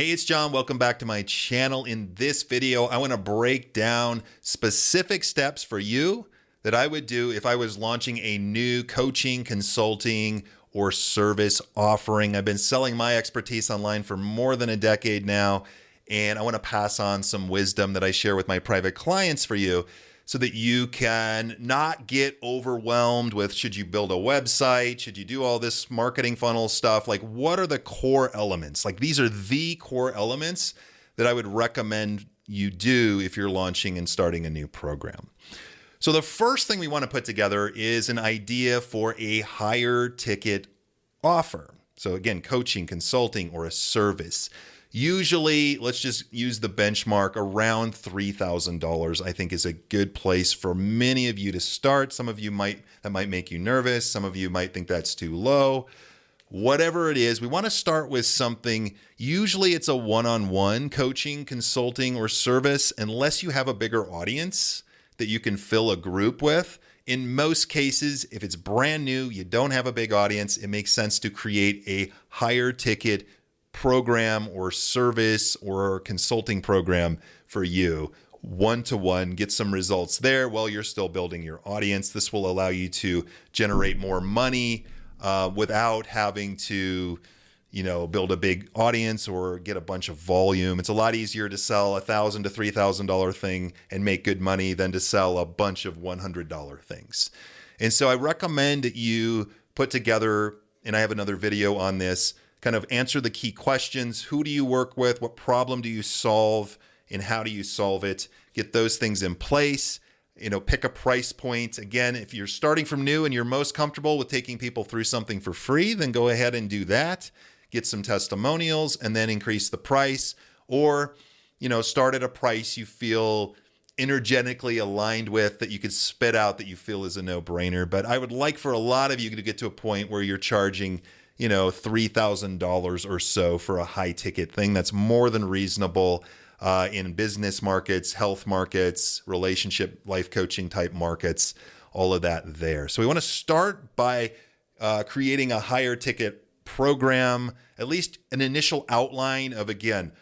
Hey, it's John. Welcome back to my channel. In this video, I want to break down specific steps for you that I would do if I was launching a new coaching, consulting, or service offering. I've been selling my expertise online for more than a decade now, and I want to pass on some wisdom that I share with my private clients for you so that you can not get overwhelmed with, should you build a website? Should you do all this marketing funnel stuff? Like, what are the core elements? Like, these are the core elements that I would recommend you do if you're launching and starting a new program. So the first thing we want to put together is an idea for a higher ticket offer. So again, coaching, consulting, or a service. Usually, let's just use the benchmark around $3,000, I think is a good place for many of you to start. Some of you that might make you nervous. Some of you might think that's too low. Whatever it is, we want to start with something. Usually it's a one-on-one coaching, consulting, or service, unless you have a bigger audience that you can fill a group with. In most cases, if it's brand new, you don't have a big audience, it makes sense to create a higher ticket program or service or consulting program for you, one-to-one, get some results there while you're still building your audience. This will allow you to generate more money without having to, build a big audience or get a bunch of volume. It's a lot easier to sell a $1,000 to $3,000 thing and make good money than to sell a bunch of $100 things. And so I recommend that you put together, and I have another video on this, kind of answer the key questions. Who do you work with? What problem do you solve? And how do you solve it? Get those things in place. Pick a price point. Again, if you're starting from new and you're most comfortable with taking people through something for free, then go ahead and do that. Get some testimonials and then increase the price. Or, start at a price you feel energetically aligned with, that you could spit out, that you feel is a no-brainer. But I would like for a lot of you to get to a point where you're charging $3,000 or so for a high ticket thing. That's more than reasonable in business markets, health markets, relationship, life coaching type markets, all of that there. So we want to start by creating a higher ticket program, at least an initial outline of, again,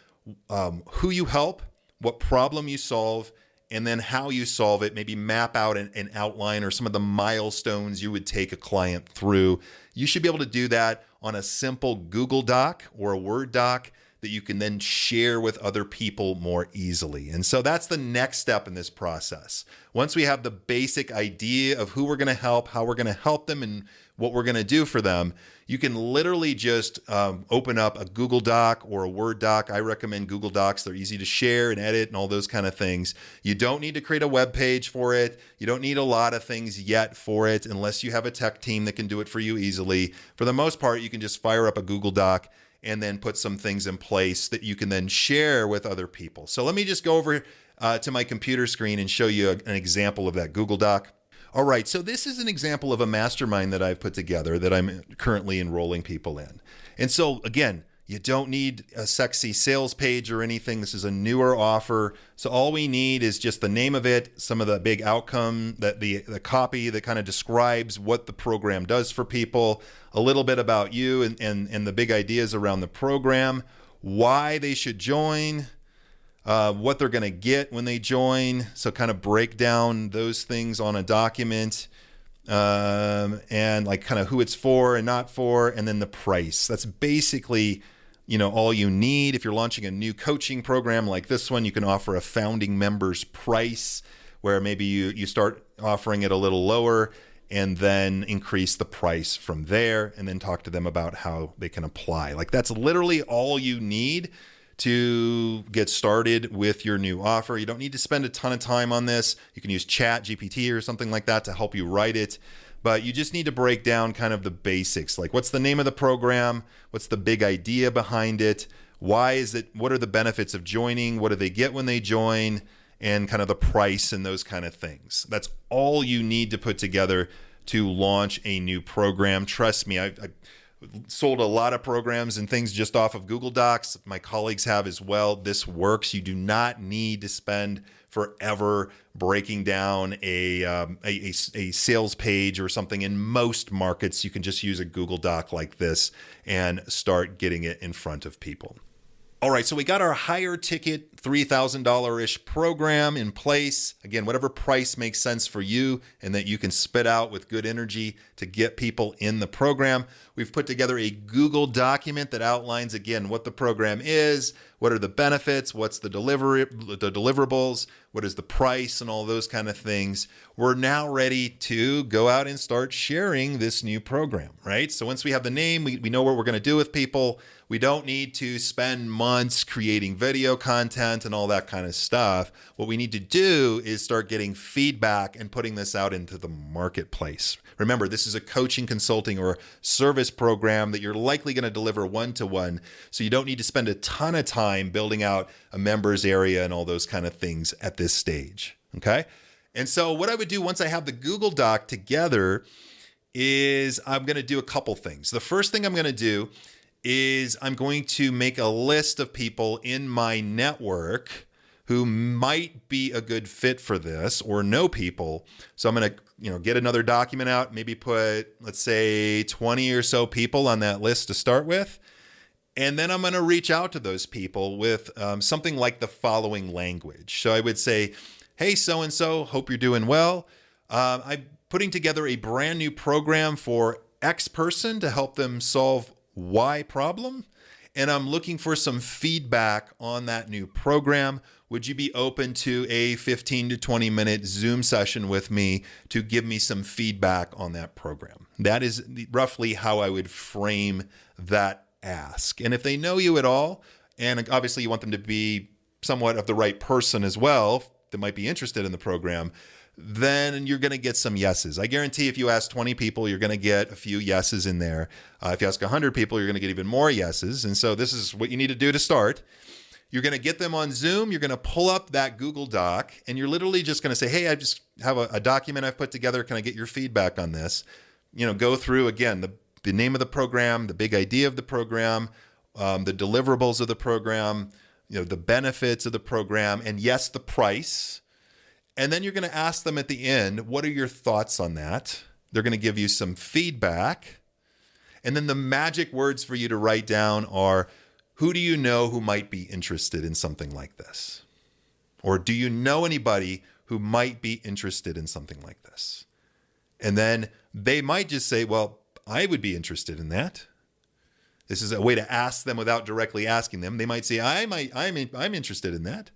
who you help, what problem you solve, and then how you solve it. Maybe map out an outline or some of the milestones you would take a client through. You should be able to do that on a simple Google Doc or a Word doc that you can then share with other people more easily. And so that's the next step in this process. Once we have the basic idea of who we're going to help, how we're going to help them, and what we're going to do for them, you can literally just open up a Google Doc or a Word doc. I recommend Google Docs. They're easy to share and edit and all those kind of things. You don't need to create a web page for it. You don't need a lot of things yet for it, unless you have a tech team that can do it for you easily. For the most part, you can just fire up a Google Doc and then put some things in place that you can then share with other people. So let me just go over to my computer screen and show you an example of that Google Doc. All right, so this is an example of a mastermind that I've put together that I'm currently enrolling people in. And so again, you don't need a sexy sales page or anything. This is a newer offer. So all we need is just the name of it, some of the big outcome, that the copy that kind of describes what the program does for people, a little bit about you and the big ideas around the program, why they should join, what they're going to get when they join. So kind of break down those things on a document, and like kind of who it's for and not for, and then the price. That's basically all you need. If you're launching a new coaching program like this one, you can offer a founding member's price, where maybe you start offering it a little lower and then increase the price from there, and then talk to them about how they can apply. Like, that's literally all you need to get started with your new offer. You don't need to spend a ton of time on this. You can use Chat GPT or something like that to help you write it. But you just need to break down kind of the basics, like what's the name of the program, what's the big idea behind it, why is it, what are the benefits of joining, what do they get when they join, and kind of the price and those kind of things. That's all you need to put together to launch a new program. Trust me, I've sold a lot of programs and things just off of Google Docs. My colleagues have as well. This works. You do not need to spend forever breaking down a sales page or something. In most markets, you can just use a Google Doc like this and start getting it in front of people. All right, so we got our higher ticket $3,000-ish program in place. Again, whatever price makes sense for you and that you can spit out with good energy to get people in the program. We've put together a Google document that outlines, again, what the program is, what are the benefits, what's the deliverables, what is the price, and all those kind of things. We're now ready to go out and start sharing this new program, right? So once we have the name, we know what we're going to do with people. We don't need to spend months creating video content and all that kind of stuff. What we need to do is start getting feedback and putting this out into the marketplace. Remember, this is a coaching, consulting, or service program that you're likely going to deliver one-to-one. So you don't need to spend a ton of time building out a members area and all those kind of things at this stage. Okay? And so what I would do once I have the Google Doc together is I'm going to do a couple things. The first thing I'm going to do is I'm going to make a list of people in my network who might be a good fit for this or know people. So I'm going to, get another document out, maybe put, let's say 20 or so people on that list to start with. And then I'm going to reach out to those people with something like the following language. So I would say, hey, so-and-so, hope you're doing well. I'm putting together a brand new program for X person to help them solve Y problem, and I'm looking for some feedback on that new program. Would you be open to a 15 to 20 minute Zoom session with me to give me some feedback on that program? That is roughly how I would frame that ask. And if they know you at all, and obviously you want them to be somewhat of the right person as well that might be interested in the program, then you're going to get some yeses. I guarantee if you ask 20 people, you're going to get a few yeses in there. If you ask 100 people, you're going to get even more yeses. And so this is what you need to do to start. You're going to get them on Zoom. You're going to pull up that Google Doc, and you're literally just going to say, hey, I just have a document I've put together. Can I get your feedback on this? Go through, again, the name of the program, the big idea of the program, the deliverables of the program, the benefits of the program, and yes, the price. And then you're going to ask them at the end, what are your thoughts on that? They're going to give you some feedback. And then the magic words for you to write down are, who do you know who might be interested in something like this? Or do you know anybody who might be interested in something like this? And then they might just say, well, I would be interested in that. This is a way to ask them without directly asking them. They might say, I'm interested in that.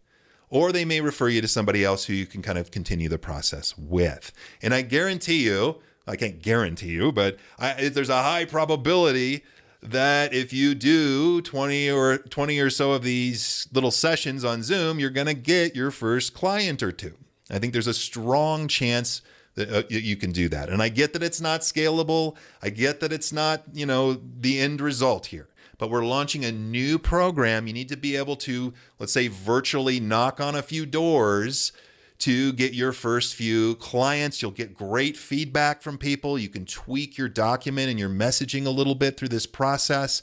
Or they may refer you to somebody else who you can kind of continue the process with. And I guarantee you, I can't guarantee you, but there's a high probability that if you do 20 or so of these little sessions on Zoom, you're going to get your first client or two. I think there's a strong chance that you can do that. And I get that it's not scalable. I get that it's not, the end result here. But we're launching a new program. You need to be able to, let's say, virtually knock on a few doors to get your first few clients. You'll get great feedback from people. You can tweak your document and your messaging a little bit through this process.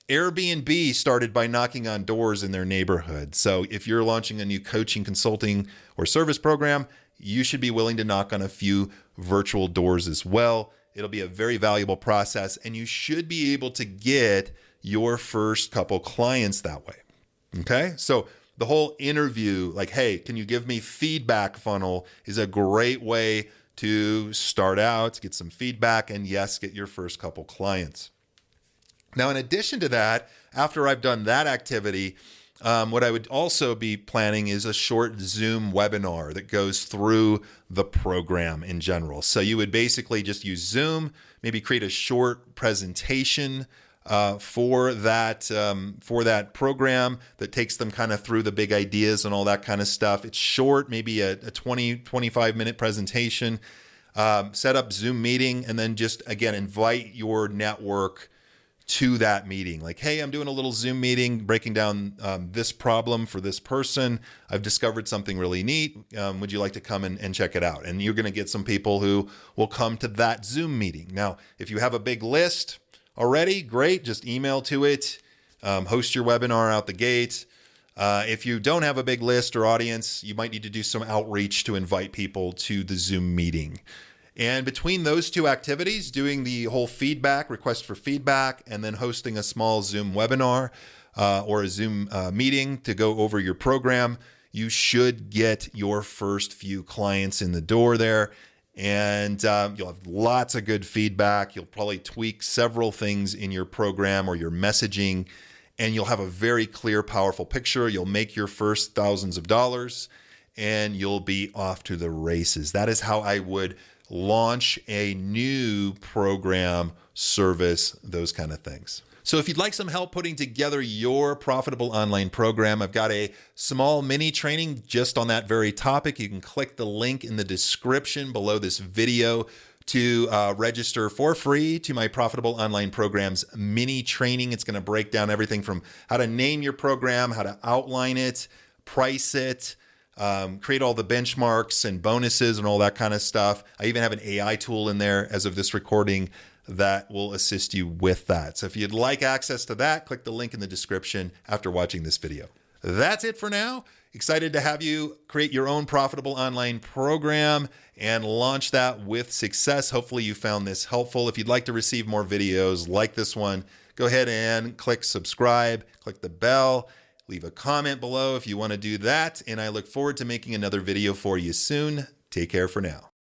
Airbnb started by knocking on doors in their neighborhood. So if you're launching a new coaching, consulting, or service program, you should be willing to knock on a few virtual doors as well. It'll be a very valuable process, and you should be able to get your first couple clients that way. Okay? So the whole interview, like, hey, can you give me feedback funnel is a great way to start out, to get some feedback, and yes, get your first couple clients. Now, in addition to that, after I've done that activity, what I would also be planning is a short Zoom webinar that goes through the program in general. So you would basically just use Zoom, maybe create a short presentation for that program that takes them kind of through the big ideas and all that kind of stuff. It's short, maybe a 20, 25-minute presentation. Set up Zoom meeting, and then just, again, invite your network to that meeting. Like, hey, I'm doing a little Zoom meeting, breaking down this problem for this person. I've discovered something really neat. Would you like to come and check it out? And you're going to get some people who will come to that Zoom meeting. Now, if you have a big list already, great. Just email to it. Host your webinar out the gate. If you don't have a big list or audience, you might need to do some outreach to invite people to the Zoom meeting. And between those two activities, doing the whole feedback, request for feedback, and then hosting a small Zoom webinar, or a Zoom meeting to go over your program, you should get your first few clients in the door there. And you'll have lots of good feedback. You'll probably tweak several things in your program or your messaging, and you'll have a very clear, powerful picture. You'll make your first thousands of dollars, and you'll be off to the races. That is how I would launch a new program, service, those kind of things. So if you'd like some help putting together your profitable online program, I've got a small mini training just on that very topic. You can click the link in the description below this video to register for free to my Profitable Online Programs mini training. It's going to break down everything from how to name your program, how to outline it, price it, create all the benchmarks and bonuses and all that kind of stuff. I even have an AI tool in there as of this recording that will assist you with that. So if you'd like access to that, click the link in the description after watching this video. That's it for now. Excited to have you create your own profitable online program and launch that with success. Hopefully you found this helpful. If you'd like to receive more videos like this one, go ahead and click subscribe, click the bell, leave a comment below if you want to do that. And I look forward to making another video for you soon. Take care for now.